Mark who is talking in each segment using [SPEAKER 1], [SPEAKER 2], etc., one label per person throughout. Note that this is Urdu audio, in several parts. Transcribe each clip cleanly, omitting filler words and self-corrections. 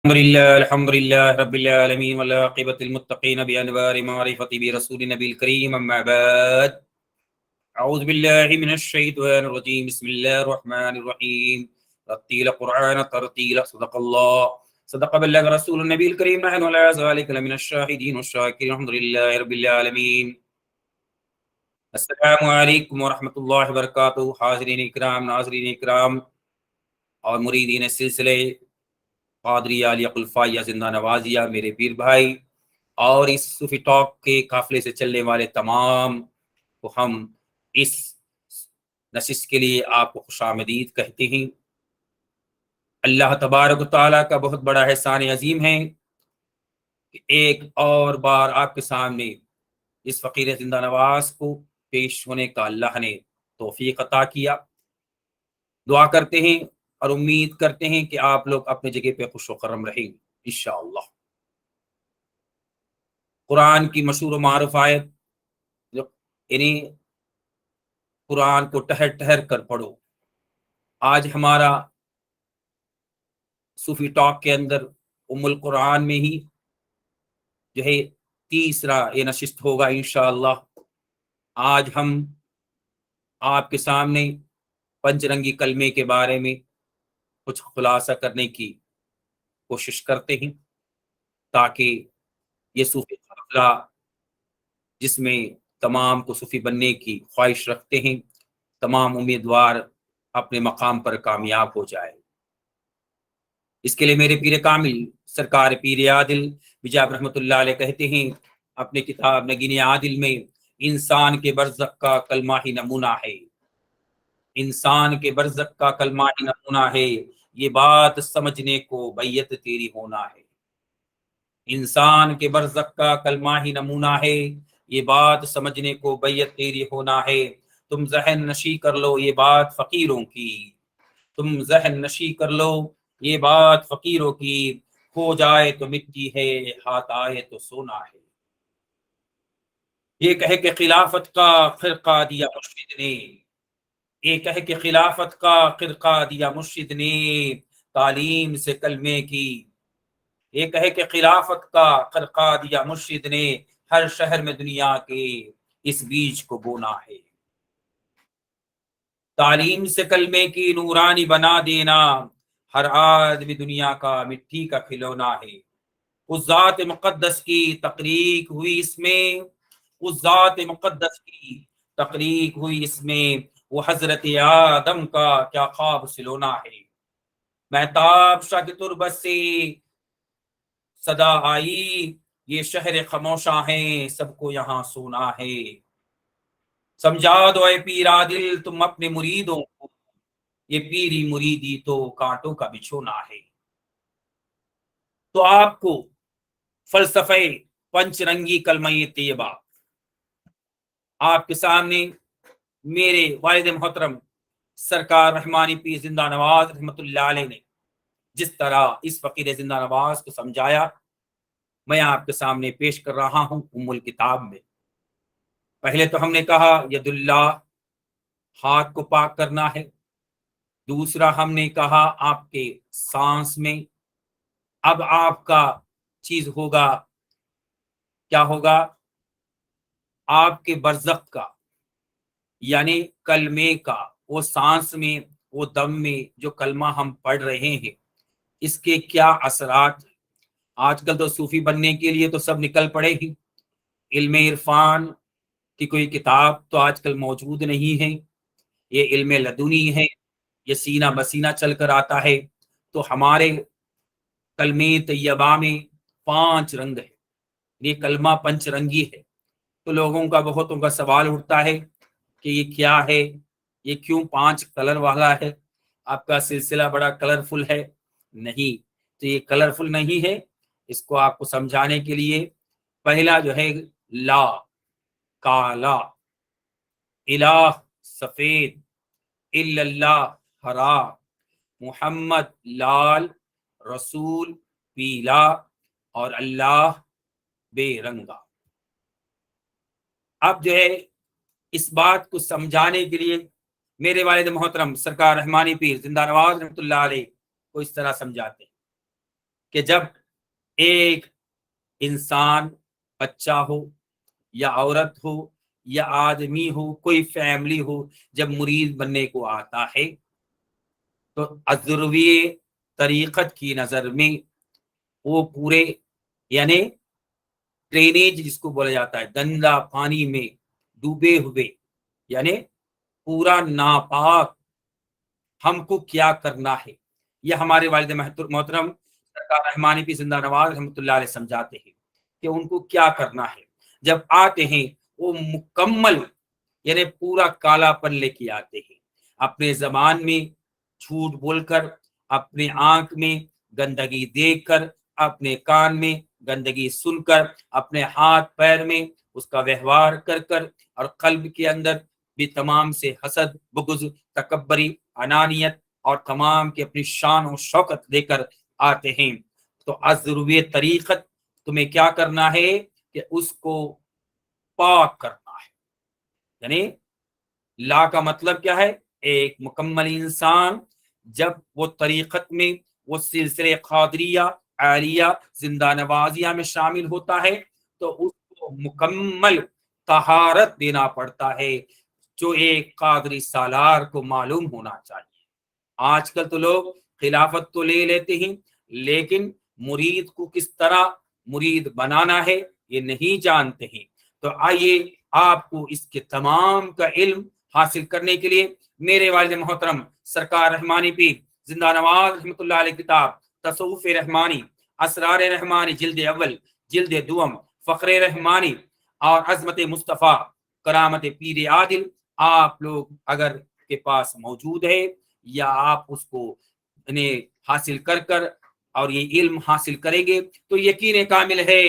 [SPEAKER 1] الحمد لله رب العالمين والعاقبة للمتقين بأنوار معرفة برسول النبي الكريم أما بعد أعوذ بالله من الشيطان الرجيم بسم الله الرحمن الرحيم رتل قرآن ترتيلا صدق بلغ رسول النبي الكريم نحن على ذلك لمن الشاهدين والشاكرين الحمد لله رب العالمين السلام علیکم ورحمۃ اللہ وبرکاتہ۔ حاضرین اکرام، ناظرین اکرام اور مریدین سلسلے قادریہ لیق الفائیہ زندہ نوازیہ، میرے پیر بھائی اور اس صوفی ٹاک کے قافلے سے چلنے والے تمام کو ہم اس نشست کے لیے آپ کو خوش آمدید کہتے ہیں۔ اللہ تبارک و تعالیٰ کا بہت بڑا احسان عظیم ہے کہ ایک اور بار آپ کے سامنے اس فقیر زندہ نواز کو پیش ہونے کا اللہ نے توفیق عطا کیا۔ دعا کرتے ہیں اور امید کرتے ہیں کہ آپ لوگ اپنے جگہ پہ خوش و خرم رہیں انشاءاللہ۔ قرآن کی مشہور و معروف آیت جو یعنی قرآن کو ٹہر ٹہر کر پڑھو، آج ہمارا صوفی ٹاک کے اندر ام القرآن میں ہی جو ہے تیسرا یہ نشست ہوگا انشاءاللہ۔ آج ہم آپ کے سامنے پنچ رنگی کلمے کے بارے میں کچھ خلاصہ کرنے کی کوشش کرتے ہیں تاکہ یہ صوفی قافلہ جس میں تمام کو صوفی بننے کی خواہش رکھتے ہیں، تمام امیدوار اپنے مقام پر کامیاب ہو جائے۔ اس کے لیے میرے پیر کامل سرکار پیر عادل بجاب رحمۃ اللہ علیہ کہتے ہیں اپنے کتاب نگین عادل میں، انسان کے برزخ کا کلمہ ہی نمونہ ہے، انسان کے برزخ کا کلمہ ہی نمونہ ہے، یہ بات سمجھنے کو بیعت تیری ہونا ہے۔ انسان کے برزخ کا کلمہ ہی نمونہ ہے، یہ بات سمجھنے کو بیعت تیری ہونا ہے۔ تم ذہن نشی کر لو یہ بات فقیروں کی، تم ذہن نشی کر لو یہ بات فقیروں کی، ہو جائے تو مٹی ہے ہاتھ آئے تو سونا ہے۔ یہ کہے کہ خلافت کا خرقہ دیا مرشد نے، یہ کہے کہ خلافت کا خرقہ دیا مرشد نے، تعلیم سے کلمے کی۔ یہ کہے کہ خلافت کا خرقہ دیا مرشد نے، ہر شہر میں دنیا کے اس بیج کو بونا ہے۔ تعلیم سے کلمے کی نورانی بنا دینا، ہر آدمی دنیا کا مٹی کا کھلونا ہے۔ اس ذات مقدس کی تقریق ہوئی اس میں، اس ذات مقدس کی تقریق ہوئی اس میں، وہ حضرت آدم کا کیا خواب سلونا ہے۔ مہتاب شاہ کی تربت سے صدا آئی، یہ شہر خاموشاں ہیں سب کو یہاں سونا ہے۔ سمجھا دو اے پیر عادل تم اپنے مریدوں کو، یہ پیری مریدی تو کانٹوں کا بچھونا ہے۔ تو آپ کو فلسفہ پنچ رنگی کلمہ طیبہ آپ کے سامنے میرے والد محترم سرکار رحمانی پیر زندہ نواز رحمۃ اللہ علیہ نے جس طرح اس فقیر زندہ نواز کو سمجھایا، میں آپ کے سامنے پیش کر رہا ہوں ام الکتاب میں۔ پہلے تو ہم نے کہا ید اللہ، ہاتھ کو پاک کرنا ہے۔ دوسرا ہم نے کہا آپ کے سانس میں، اب آپ کا چیز ہوگا کیا ہوگا؟ آپ کے برزخ کا یعنی کلمے کا، وہ سانس میں وہ دم میں جو کلمہ ہم پڑھ رہے ہیں اس کے کیا اثرات۔ آج کل تو صوفی بننے کے لیے تو سب نکل پڑے ہیں، علم عرفان کی کوئی کتاب تو آج کل موجود نہیں ہے، یہ علم لدنی ہے، یہ سینہ بسینہ چل کر آتا ہے۔ تو ہمارے کلمے طیبہ میں 5 رنگ ہے، یہ کلمہ پنچ رنگی ہے۔ تو لوگوں کا بہتوں کا سوال اٹھتا ہے کہ یہ کیا ہے، یہ کیوں 5 کلر والا ہے؟ آپ کا سلسلہ بڑا کلرفل ہے۔ نہیں، تو یہ کلرفل نہیں ہے، اس کو آپ کو سمجھانے کے لیے پہلا جو ہے لا، کالا، الہ سفید، الا اللہ ہرا، محمد لال، رسول پیلا، اور اللہ بے رنگا۔ اب جو ہے اس بات کو سمجھانے کے لیے میرے والد محترم سرکار رحمانی پیر زندہ نواز رحمۃ اللہ علیہ کو اس طرح سمجھاتے ہیں کہ جب ایک انسان بچہ ہو یا عورت ہو یا آدمی ہو، کوئی فیملی ہو، جب مرید بننے کو آتا ہے تو ازروی طریقت کی نظر میں وہ پورے یعنی ڈرینیج جس کو بولا جاتا ہے، گندا پانی میں ڈوبے ہوئے، یعنی پورا ناپاک، ہم کو کیا کرنا ہے، یہ ہمارے والد محترم سرکار رحمانی پی زندہ نواز رحمۃ اللہ علیہ سمجھاتے ہیں کہ ان کو کیا کرنا ہے۔ جب آتے ہیں وہ مکمل یعنی پورا کالا پن لے کے آتے ہیں، اپنے زبان میں جھوٹ بول کر، اپنے آنکھ میں گندگی دیکھ کر، اپنے کان میں گندگی سن کر، اپنے ہاتھ پیر میں اس کا ویوہار کر کر، اور قلب کے اندر بھی تمام سے حسد، بغض، تکبری، انانیت اور تمام کی اپنی شان و شوکت لے کر آتے ہیں۔ تو ازروی طریقت تمہیں کیا کرنا ہے کہ اس کو پاک کرنا ہے، یعنی لا کا مطلب کیا ہے؟ ایک مکمل انسان جب وہ طریقت میں، وہ سلسلے قادریہ، عالیہ، زندہ نوازیہ میں شامل ہوتا ہے تو اس کو مکمل طہارت دینا پڑتا ہے، جو ایک قادری سالار کو معلوم ہونا چاہیے۔ آج کل تو لوگ خلافت تو لے لیتے ہیں، لیکن مرید کو کس طرح مرید بنانا ہے یہ نہیں جانتے ہیں۔ تو آئیے آپ کو اس کے تمام کا علم حاصل کرنے کے لیے میرے والد محترم سرکار رحمانی پیر زندہ نواز رحمۃ اللہ علیہ کتاب تصوف رحمانی، اسرار رحمانی جلد اول، جلد دوم، فخر رحمانی اور عظمت مصطفیٰ، کرامت پیر عادل آپ لوگ اگر کے پاس موجود ہے، یا آپ اس کو انہیں حاصل کر کر اور یہ علم حاصل کریں گے تو یقین کامل ہے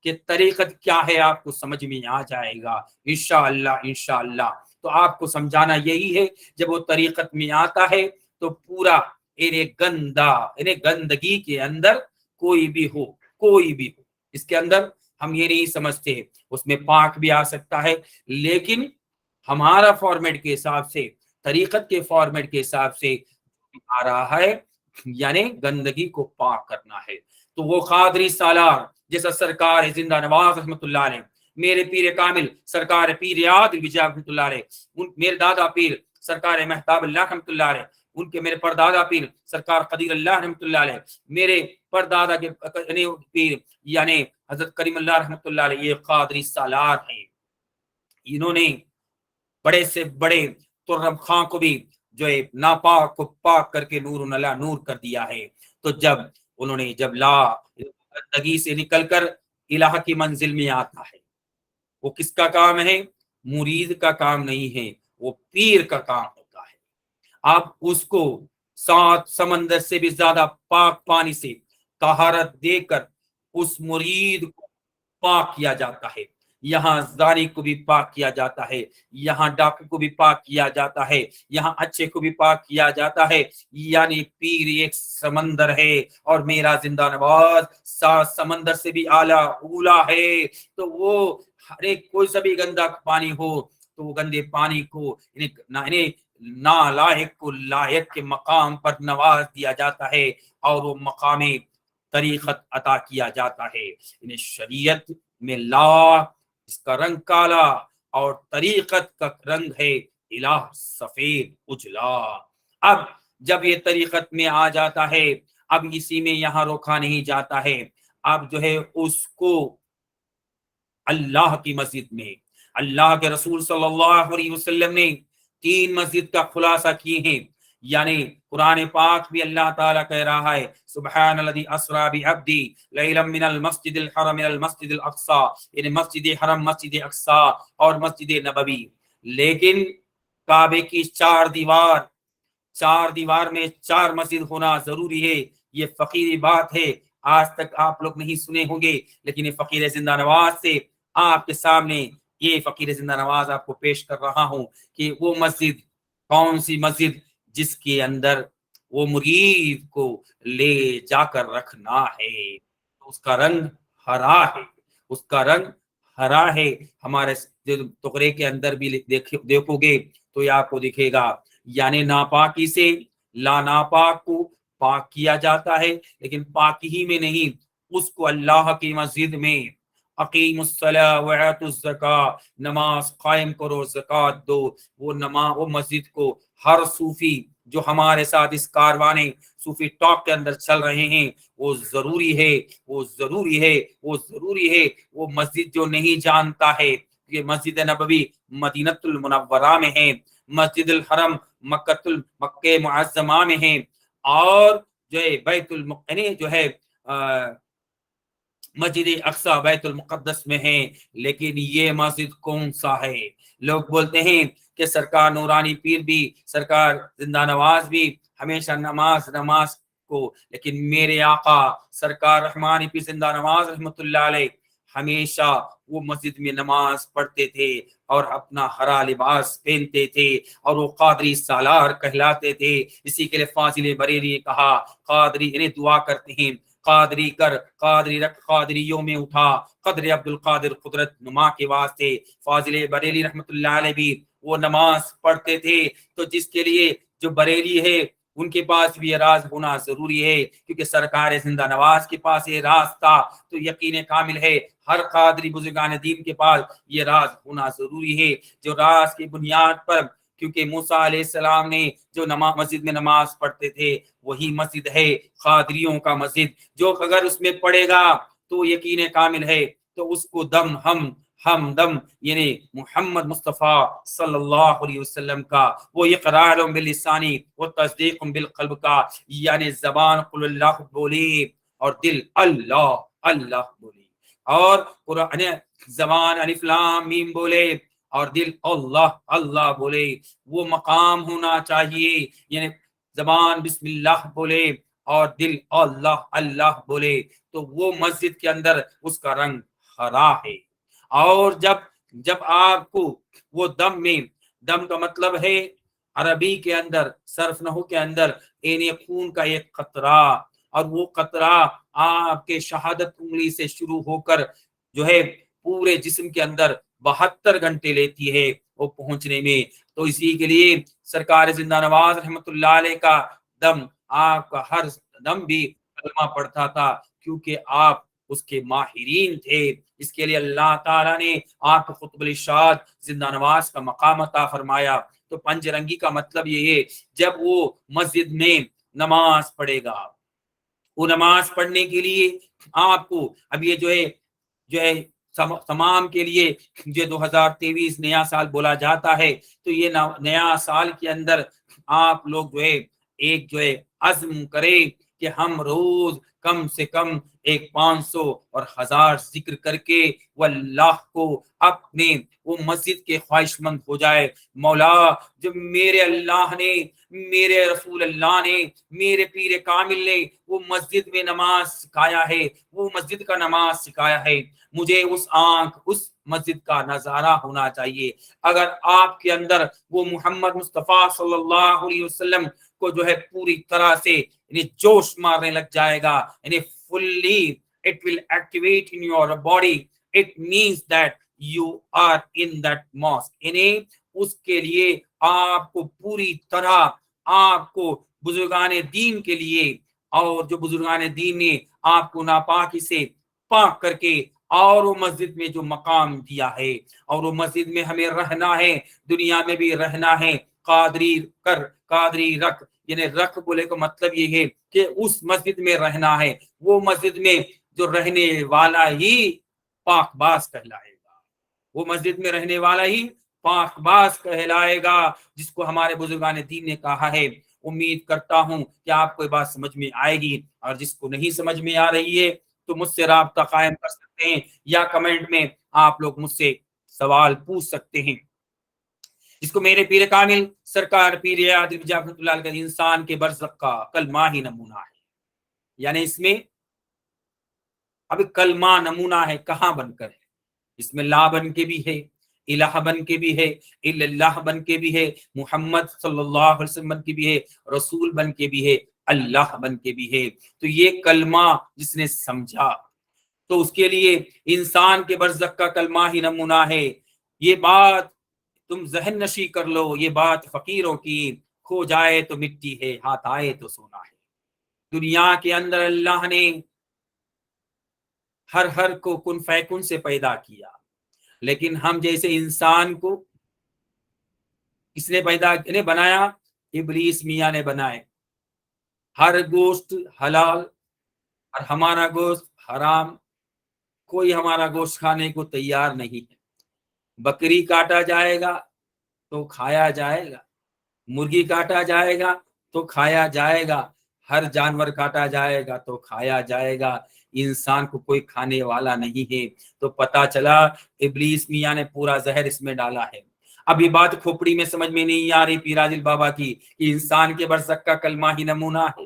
[SPEAKER 1] کہ طریقت کیا ہے آپ کو سمجھ میں آ جائے گا انشاءاللہ انشاءاللہ۔ تو آپ کو سمجھانا یہی ہے، جب وہ طریقت میں آتا ہے تو پورا گندگی کے اندر کوئی بھی ہو، اس کے اندر ہم یہ نہیں سمجھتے، اس میں پاک بھی آ سکتا ہے، لیکن ہمارا فارمیٹ کے حساب سے، طریقت کے فارمیٹ کے حساب سے آ رہا ہے، یعنی گندگی کو پاک کرنا ہے۔ تو وہ قادری سالار جیسا سرکار زندہ نواز رحمۃ اللہ علیہ، میرے پیر کامل سرکار پیر عادل وجا رحمۃ اللہ علیہ، میرے دادا پیر سرکار مہتاب اللہ رحمۃ اللہ علیہ، ان کے میرے پردادا پیر سرکار قدیر اللہ رحمۃ اللہ علیہ، میرے پردادا کے پیر یعنی حضرت کریم اللہ رحمۃ اللہ علیہ، یہ قادری سالار ہیں۔ انہوں نے بڑے سے بڑے ترم خان کو بھی جو ہے ناپاک کو پاک کر کے نور اللہ نور کر دیا ہے۔ تو جب انہوں نے لا گندگی سے نکل کر الہ کی منزل میں آتا ہے، وہ کس کا کام ہے؟ مرید کا کام نہیں ہے، وہ پیر کا کام ہوتا ہے۔ آپ اس کو 7 سمندر سے بھی زیادہ پاک پانی سے طہارت دے کر اس مرید کو پاک کیا جاتا ہے۔ یہاں زانی کو بھی پاک کیا جاتا ہے، یہاں ڈاکو کو بھی پاک کیا جاتا ہے، یہاں اچھے کو بھی پاک کیا جاتا ہے، یعنی پیر ایک سمندر ہے اور میرا زندہ نواز 7 سمندر سے بھی اعلیٰ اولا ہے۔ تو وہ ہر ایک کوئی سا بھی گندا پانی ہو تو وہ گندے پانی کو نالائق کو لائق کے مقام پر نواز دیا جاتا ہے اور وہ مقام طریقت عطا کیا جاتا ہے۔ انہیں شریعت میں لا اس کا رنگ کالا اور طریقت کا رنگ ہے الہ سفید اجلا۔ اب جب یہ طریقت میں آ جاتا ہے، اب اسی میں یہاں روکا نہیں جاتا ہے، اب جو ہے اس کو اللہ کی مسجد میں، اللہ کے رسول صلی اللہ علیہ وسلم نے 3 مسجد کا خلاصہ کیے ہیں، یعنی قرآن پاک بھی اللہ تعالیٰ کہہ رہا ہے سبحان الذی اسری بعبدی لیلا من المسجد الحرام الى المسجد الاقصی، یعنی مسجد حرم، مسجد اقصی اور مسجد نبوی۔ لیکن کعبے کی 4 دیوار میں 4 مسجد ہونا ضروری ہے، یہ فقیری بات ہے، آج تک آپ لوگ نہیں سنے ہوں گے، لیکن یہ فقیر زندہ نواز سے آپ کے سامنے یہ فقیر زندہ نواز آپ کو پیش کر رہا ہوں کہ وہ مسجد کون سی مسجد جس کے اندر وہ مرید کو لے جا کر رکھنا ہے، اس کا رنگ ہرا ہے، اس کا رنگ ہرا ہے۔ ہمارے تقرے کے اندر بھی دیکھو گے تو یہ آپ کو دکھے گا، یعنی ناپاکی سے لا ناپاک کو پاک کیا جاتا ہے، لیکن پاکی ہی میں نہیں، اس کو اللہ کی مسجد میں اقیم الصلاۃ وآتوا الزکاۃ، نماز قائم کرو، زکوٰۃ دو، وہ مسجد کو ہر صوفی جو ہمارے ساتھ اس کاروانے صوفی ٹاک کے اندر چل رہے ہیں، وہ ضروری ہے، وہ ضروری ہے، وہ ضروری ہے۔ وہ مسجد جو نہیں جانتا ہے، یہ مسجد نبوی مدینۃ المنورہ میں ہے، مسجد الحرم مکہ معظمہ میں ہے، اور جو ہے بیت المقدس جو ہے مسجد اقصی بیت المقدس میں ہے، لیکن یہ مسجد کون سا ہے؟ لوگ بولتے ہیں کہ سرکار نورانی پیر بھی، سرکار زندہ نواز بھی ہمیشہ نماز کو، لیکن میرے آقا سرکار رحمانی پیر زندہ نواز رحمت اللہ علیہ ہمیشہ وہ مسجد میں نماز پڑھتے تھے اور اپنا ہرا لباس پہنتے تھے، اور وہ قادری سالار کہلاتے تھے۔ اسی کے لیے فاضل بریلوی نے کہا، قادری انہیں دعا کرتے ہیں، قادری کر، قادری رکھ، قادریوں میں اٹھا، قدر عبد القادر قدرت نما کے واسطے۔ فاضل بریلی رحمت اللہ علیہ بھی وہ نماز پڑھتے تھے، تو جس کے لیے جو بریلی ہے ان کے پاس بھی یہ راز ہونا ضروری ہے، کیونکہ سرکار زندہ نواز کے پاس یہ راز تھا، تو یقین کامل ہے ہر قادری بزرگان دین کے پاس یہ راز ہونا ضروری ہے، جو راز کی بنیاد پر، کیونکہ موسیٰ علیہ السلام نے جو مسجد میں نماز پڑھتے تھے وہی مسجد ہے قادریوں کا مسجد، جو اگر اس میں پڑھے گا تو یقین کامل ہے تو اس کو ہم دم یعنی محمد مصطفیٰ صلی اللہ علیہ وسلم کا وہ اقرار باللسانی و تصدیق بالقلب کا، یعنی زبان قل اللہ بولی اور دل اللہ اللہ بولی، اور قرآن زبان الف لام میم بولے اور دل اللہ اللہ بولے، وہ مقام ہونا چاہیے، یعنی زبان بسم اللہ بولے اور دل اللہ اللہ بولے، تو وہ مسجد کے اندر اس کا رنگ ہرا ہے۔ اور جب آپ کو وہ دم کا مطلب ہے عربی کے اندر صرف نحو کے اندر خون کا ایک قطرہ، اور وہ قطرہ آپ کے شہادت انگلی سے شروع ہو کر جو ہے پورے جسم کے اندر 72 گھنٹے لیتی ہے وہ پہنچنے میں، تو اسی کے لیے سرکار زندہ نواز رحمت اللہ علیہ کا دم، آپ کا ہر دم بھی کلمہ پڑھتا تھا، کیونکہ آپ اس کے ماہرین تھے۔ اس کے لیے اللہ تعالیٰ نے آپ کو قطب الارشاد زندہ نواز کا مقام عطا فرمایا۔ تو پنج رنگی کا مطلب یہ ہے، جب وہ مسجد میں نماز پڑھے گا، وہ نماز پڑھنے کے لیے آپ کو اب یہ جو ہے تمام کے لیے جو 2023 نیا سال بولا جاتا ہے، تو یہ نیا سال کے اندر آپ لوگ جو ہے عزم کرے کہ ہم روز کم سے کم 500 اور 1000 ذکر کر کے وہ اللہ کو اپنے وہ مسجد کے خواہش مند ہو جائے۔ مولا، جو میرے اللہ نے، میرے رسول اللہ نے، میرے پیر کامل نے وہ مسجد میں نماز سکھایا ہے، وہ مسجد کا نماز سکھایا ہے، مجھے اس مسجد کا نظارہ ہونا چاہیے۔ اگر آپ کے اندر وہ محمد مصطفیٰ صلی اللہ علیہ وسلم کو جو ہے پوری طرح سے یعنی جوش مارنے لگ جائے گا، یعنی fully it will activate in your body, it means that you are in that mosque، یعنی اس کے لیے آپ کو پوری طرح آپ کو بزرگان دین کے لیے، اور جو بزرگان دین نے آپ کو ناپاکی سے پاک کر کے اور وہ مسجد میں جو مقام دیا ہے، اور وہ مسجد میں ہمیں رہنا ہے، دنیا میں بھی رہنا ہے، قادری کر، قادری رکھ، یعنی رکھ بولے کا مطلب یہ ہے کہ اس مسجد میں رہنا ہے، وہ مسجد میں جو رہنے والا ہی پاک باز کہلائے گا، وہ مسجد میں رہنے والا ہی پاک باز کہلائے گا، جس کو ہمارے بزرگان دین نے کہا ہے۔ امید کرتا ہوں کہ آپ کو یہ بات سمجھ میں آئے گی، اور جس کو نہیں سمجھ میں آ رہی ہے تو مجھ سے رابطہ قائم کر سکتے ہیں، یا کمنٹ میں آپ لوگ مجھ سے سوال پوچھ سکتے ہیں۔ جس کو میرے پیر کامل سرکار پیر رحمۃ اللہ علیہ کا انسان کے برزخ کا کلمہ ہی نمونہ ہے، یعنی اس میں اب کلمہ نمونہ ہے، کہاں بن کر ہے، اس میں لا بن کے بھی ہے، الہ بن کے بھی ہے، اللہ بن کے بھی ہے، محمد صلی اللہ علیہ وسلم بن کے بھی ہے، رسول بن کے بھی ہے، اللہ بن کے بھی ہے۔ تو یہ کلمہ جس نے سمجھا تو اس کے لیے انسان کے برزخ کا کلمہ ہی نمونہ ہے۔ یہ بات تم ذہن نشی کر لو، یہ بات فقیروں کی، کھو جائے تو مٹی ہے، ہاتھ آئے تو سونا ہے۔ دنیا کے اندر اللہ نے ہر کو کن فیکن سے پیدا کیا، لیکن ہم جیسے انسان کو کس نے بنایا؟ ابلیس میاں نے بنائے۔ ہر گوشت حلال اور ہمارا گوشت حرام، کوئی ہمارا گوشت کھانے کو تیار نہیں ہے۔ بکری کاٹا جائے گا تو کھایا جائے گا، مرغی کاٹا جائے گا تو کھایا جائے گا، ہر جانور کاٹا جائے گا تو کھایا جائے گا، انسان کو کوئی کھانے والا نہیں ہے۔ تو پتا چلا ابلیس میاں نے پورا زہر اس میں ڈالا ہے۔ اب یہ بات کھوپڑی میں سمجھ میں نہیں آ رہی پیر عادل بابا کی کہ انسان کے برزخ کا کلمہ ہی نمونہ ہے،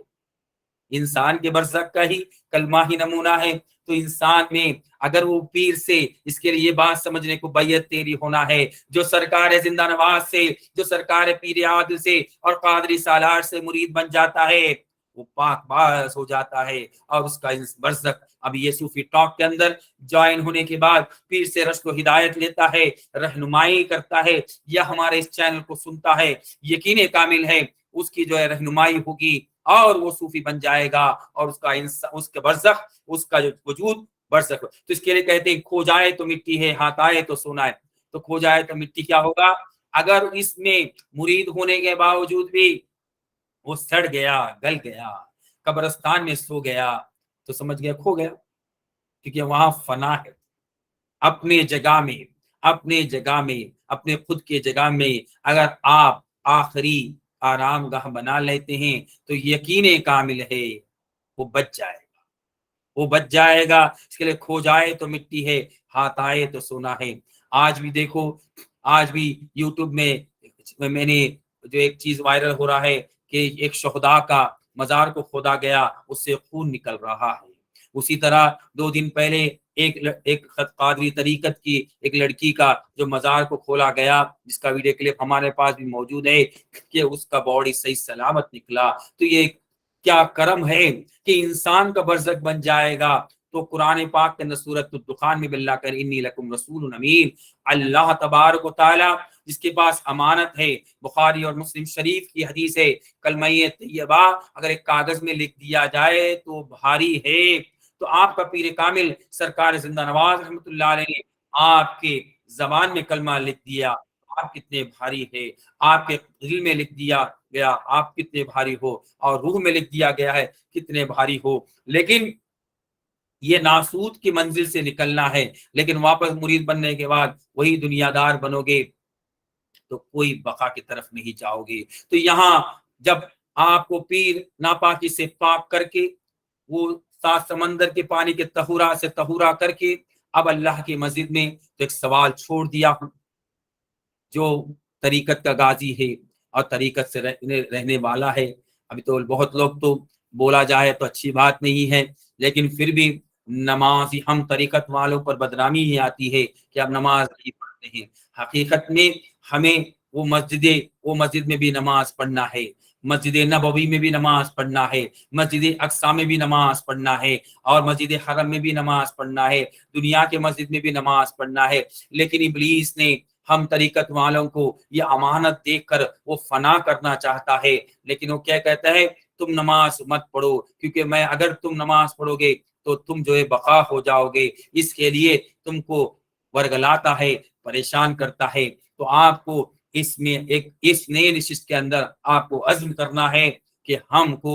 [SPEAKER 1] انسان کے برزخ کا ہی کلمہ ہی نمونہ ہے۔ تو انسان میں اگر وہ پیر سے اس کے لیے بات سمجھنے کو بیعت تیری ہونا ہے، جو سرکار زندہ نواز سے، جو سرکار پیر عادل سے اور قادری سالار سے مرید بن جاتا ہے، وہ پاک باز ہو جاتا ہے، اور اس کا برزخ اب یہ صوفی ٹاک کے اندر جوائن ہونے کے بعد پیر سے رشد و ہدایت لیتا ہے، رہنمائی کرتا ہے، یا ہمارے اس چینل کو سنتا ہے، یقین کامل ہے اس کی جو ہے رہنمائی ہوگی اور وہ صوفی بن جائے گا، اور اس کا برزخ، اس کا جو وجود برزخ۔ تو اس کے لیے کہتے ہیں کھو جائے تو مٹی ہے، ہاتھ آئے تو سونا ہے۔ تو کھو جائے تو مٹی کیا ہوگا؟ اگر اس میں مرید ہونے کے باوجود بھی وہ سڑ گیا، گل گیا، قبرستان میں سو گیا، تو سمجھ گیا کھو گیا، کیونکہ وہاں فنا ہے۔ اپنے جگہ میں، اپنے خود کے جگہ میں اگر آپ آخری آرام گاہ بنا لیتے ہیں تو یقین کامل ہے وہ بچ جائے گا، اس کے لیے کھو جائے تو مٹی ہے، ہاتھ آئے تو سونا ہے۔ آج بھی دیکھو، آج بھی یوٹیوب میں نے جو ایک چیز وائرل ہو رہا ہے کہ ایک شہداء کا مزار کو کھودا گیا، اس سے خون نکل رہا ہے۔ اسی طرح 2 دن پہلے ایک قادری طریقت کی ایک لڑکی کا جو مزار کو کھولا گیا، جس کا ویڈیو کلپ ہمارے پاس بھی موجود ہے، کہ اس کا باڈی صحیح سلامت نکلا۔ تو یہ کیا کرم ہے کہ انسان کا برزخ بن جائے گا۔ تو قرآن پاک کے اندر سورۃ الدخان میں اللہ کر انی لکم رسول امین، اللہ تبارک و تعالی جس کے پاس امانت ہے۔ بخاری اور مسلم شریف کی حدیث ہے، کلمہ طیبہ اگر ایک کاغذ میں لکھ دیا جائے تو بھاری ہے۔ تو آپ کا پیر کامل سرکار زندہ نواز رحمۃ اللہ علیہ نے آپ کے زبان میں کلمہ لکھ دیا، آپ کتنے بھاری ہے۔ آپ کے دل میں لکھ دیا گیا، آپ کتنے بھاری ہو، اور روح میں لکھ دیا گیا ہے کتنے بھاری ہو۔ لیکن یہ ناسود کی منزل سے نکلنا ہے، لیکن واپس مرید بننے کے بعد وہی دنیا دار بنو گے تو کوئی بقا کی طرف نہیں جاؤ گے۔ تو یہاں جب آپ کو پیر ناپاکی سے پاک کر کے، وہ 7 سمندر کے پانی کے طہورا سے طہورا کر کے اب اللہ کی مسجد میں، تو ایک سوال چھوڑ دیا، جو طریقت کا غازی ہے اور طریقت سے رہنے والا ہے۔ ابھی تو بہت لوگ تو بولا جائے تو اچھی بات نہیں ہے، لیکن پھر بھی نماز ہم طریقت والوں پر بدنامی ہی آتی ہے کہ اب نماز نہیں پڑھتے ہیں۔ حقیقت میں ہمیں وہ مسجد میں بھی نماز پڑھنا ہے، مسجد نبوی میں بھی نماز پڑھنا ہے، مسجد اقصی میں بھی نماز پڑھنا ہے، اور مسجد حرم میں بھی نماز پڑھنا ہے، دنیا کے مسجد میں بھی نماز پڑھنا ہے۔ لیکن ابلیس نے ہم طریقت والوں کو یہ امانت دے کر وہ فنا کرنا چاہتا ہے، لیکن وہ کیا کہتا ہے؟ تم نماز مت پڑھو، کیونکہ اگر تم نماز پڑھو گے تو تم جو ہے بقا ہو جاؤ گے، اس کے لیے تم کو ورگلاتا ہے، پریشان کرتا ہے۔ تو آپ کو اس نئے نشست کے اندر آپ کو عزم کرنا ہے کہ ہم کو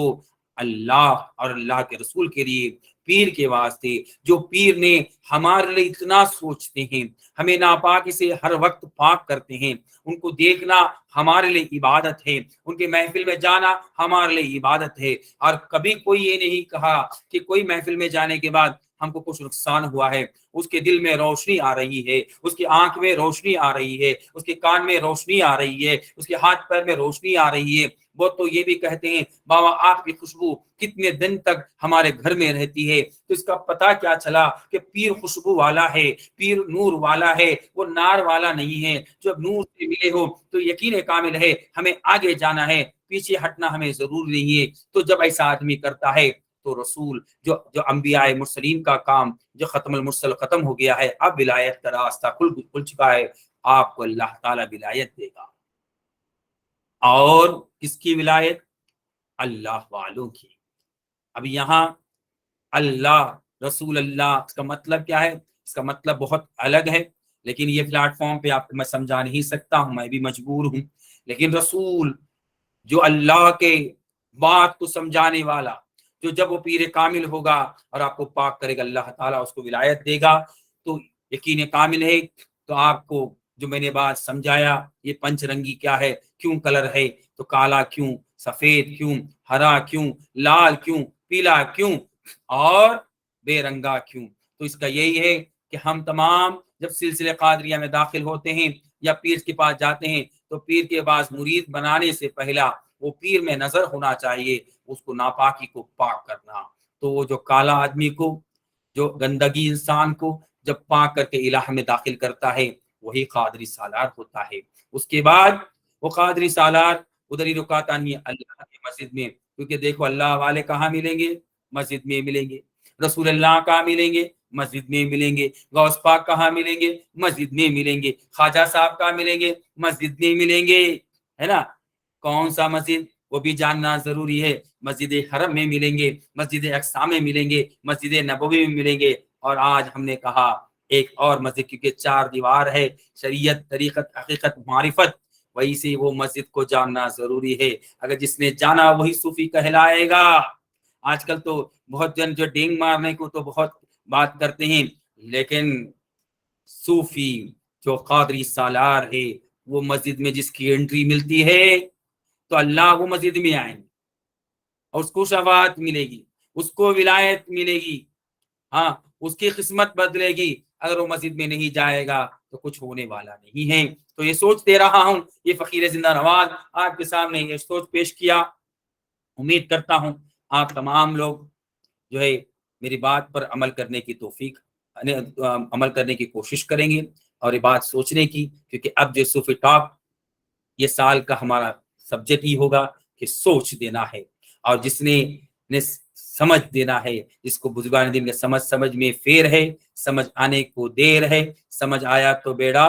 [SPEAKER 1] اللہ اور اللہ کے رسول کے لیے، پیر کے واسطے، جو پیر نے ہمارے لیے اتنا سوچتے ہیں، ہمیں ناپاکی سے ہر وقت پاک کرتے ہیں، ان کو دیکھنا ہمارے لیے عبادت ہے، ان کے محفل میں جانا ہمارے لیے عبادت ہے۔ اور کبھی کوئی یہ نہیں کہا کہ کوئی محفل میں جانے کے بعد ہم کو کچھ نقصان ہوا ہے۔ اس کے دل میں روشنی آ رہی ہے، اس کی آنکھ میں روشنی آ رہی ہے، اس کے کان میں روشنی آ رہی ہے، اس کے ہاتھ پیر میں روشنی آ رہی ہے۔ وہ تو یہ بھی کہتے ہیں بابا آپ کی خوشبو کتنے دن تک ہمارے گھر میں رہتی ہے۔ تو اس کا پتہ کیا چلا کہ پیر خوشبو والا ہے، پیر نور والا ہے، وہ نار والا نہیں ہے۔ جب نور سے ملے ہو تو یقین کامل ہے ہمیں آگے جانا ہے، پیچھے ہٹنا ہمیں ضرور نہیں ہے۔ تو جب ایسا آدمی کرتا ہے تو رسول جو انبیاء مرسلین کا کام جو ختم المرسل ختم ہو گیا ہے، اب ولایت کا راستہ کھل چکا ہے، آپ کو اللہ تعالی ولایت دے گا۔ اور کس کی ولایت؟ اللہ والوں کی۔ اب یہاں اللہ رسول اللہ اس کا مطلب کیا ہے؟ اس کا مطلب بہت الگ ہے، لیکن یہ پلیٹ فارم پہ آپ کو میں سمجھا نہیں سکتا ہوں، میں بھی مجبور ہوں۔ لیکن رسول جو اللہ کے بات کو سمجھانے والا، جو جب وہ پیر کامل ہوگا اور آپ کو پاک کرے گا، اللہ تعالیٰ اس کو ولایت دے گا، تو یقین کامل ہے۔ تو آپ کو جو میں نے بات سمجھایا، یہ پنچ رنگی کیا ہے، کیوں کلر ہے، تو کالا کیوں، سفید کیوں، ہرا کیوں، لال کیوں، پیلا کیوں، اور بے رنگا کیوں؟ تو اس کا یہی ہے کہ ہم تمام جب سلسلے قادریہ میں داخل ہوتے ہیں یا پیر کے پاس جاتے ہیں، تو پیر کے پاس مرید بنانے سے پہلا وہ پیر میں نظر ہونا چاہیے، اس کو ناپاکی کو پاک کرنا۔ تو وہ جو کالا آدمی کو، جو گندگی انسان کو جب پاک کر کے الہ میں داخل کرتا ہے، وہی قادری سالار ہوتا ہے۔ اس کے بعد وہ قادری سالار ادھر ہی رکاتا نہیں ہے، اللہ کی مسجد میں، کیونکہ دیکھو اللہ والے کہاں ملیں گے؟ مسجد میں ملیں گے۔ رسول اللہ کہاں ملیں گے؟ مسجد میں ملیں گے۔ غوث پاک کہاں ملیں گے؟ مسجد میں ملیں گے۔ خواجہ صاحب کہاں ملیں گے؟ مسجد میں ملیں گے، ہے نا؟ کون سا مسجد؟ وہ بھی جاننا ضروری ہے۔ مسجد حرم میں ملیں گے، مسجد اقصی میں ملیں گے، مسجد نبوی میں ملیں گے، اور آج ہم نے کہا ایک اور مسجد، کیونکہ چار دیوار ہے، شریعت، طریقت، حقیقت، معرفت، وہی سے وہ مسجد کو جاننا ضروری ہے۔ اگر جس نے جانا وہی صوفی کہلائے گا۔ آج کل تو بہت جن جو ڈینگ مارنے کو تو بہت بات کرتے ہیں، لیکن صوفی جو قادری سالار ہے، وہ مسجد میں جس کی انٹری ملتی ہے تو اللہ وہ مسجد میں آئیں گے، اور اس کو شفاعت ملے گی، اس کو ولایت ملے گی، ہاں اس کی قسمت بدلے گی۔ اگر وہ مسجد میں نہیں جائے گا تو کچھ ہونے والا نہیں ہے۔ تو یہ سوچ دے رہا ہوں، یہ فقیر زندہ نواز آپ کے سامنے یہ سوچ پیش کیا۔ امید کرتا ہوں آپ تمام لوگ جو ہے میری بات پر عمل کرنے کی توفیق، عمل کرنے کی کوشش کریں گے، اور یہ بات سوچنے کی، کیونکہ اب جو صوفی ٹاک یہ سال کا ہمارا سبجیکٹ ہی ہوگا کہ سوچ دینا ہے، اور جس نے سمجھ دینا ہے، جس کو بزرگان دین کے سمجھ میں فیر ہے، سمجھ آنے کو دیر ہے، سمجھ آیا تو بیڑا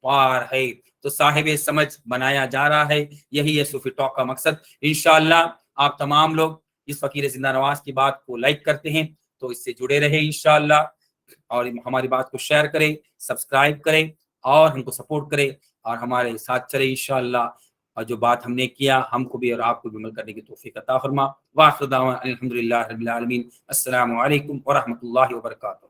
[SPEAKER 1] پار ہے۔ تو صاحب سمجھ بنایا جا رہا ہے، یہی ہے صوفی ٹاک کا مقصد۔ انشاءاللہ آپ تمام لوگ اس فقیر زندہ نواز کی بات کو لائک کرتے ہیں تو اس سے جڑے رہے انشاءاللہ، اور ہماری بات کو شیئر کریں، سبسکرائب کریں، اور ہم کو سپورٹ کریں، اور ہمارے ساتھ چلے انشاءاللہ، اور جو بات ہم نے کیا ہم کو بھی اور آپ کو بھی عمل کرنے کی توفیق عطا فرما۔ وآخر دعوانا الحمدللہ رب العالمین۔ السلام علیکم ورحمۃ اللہ وبرکاتہ۔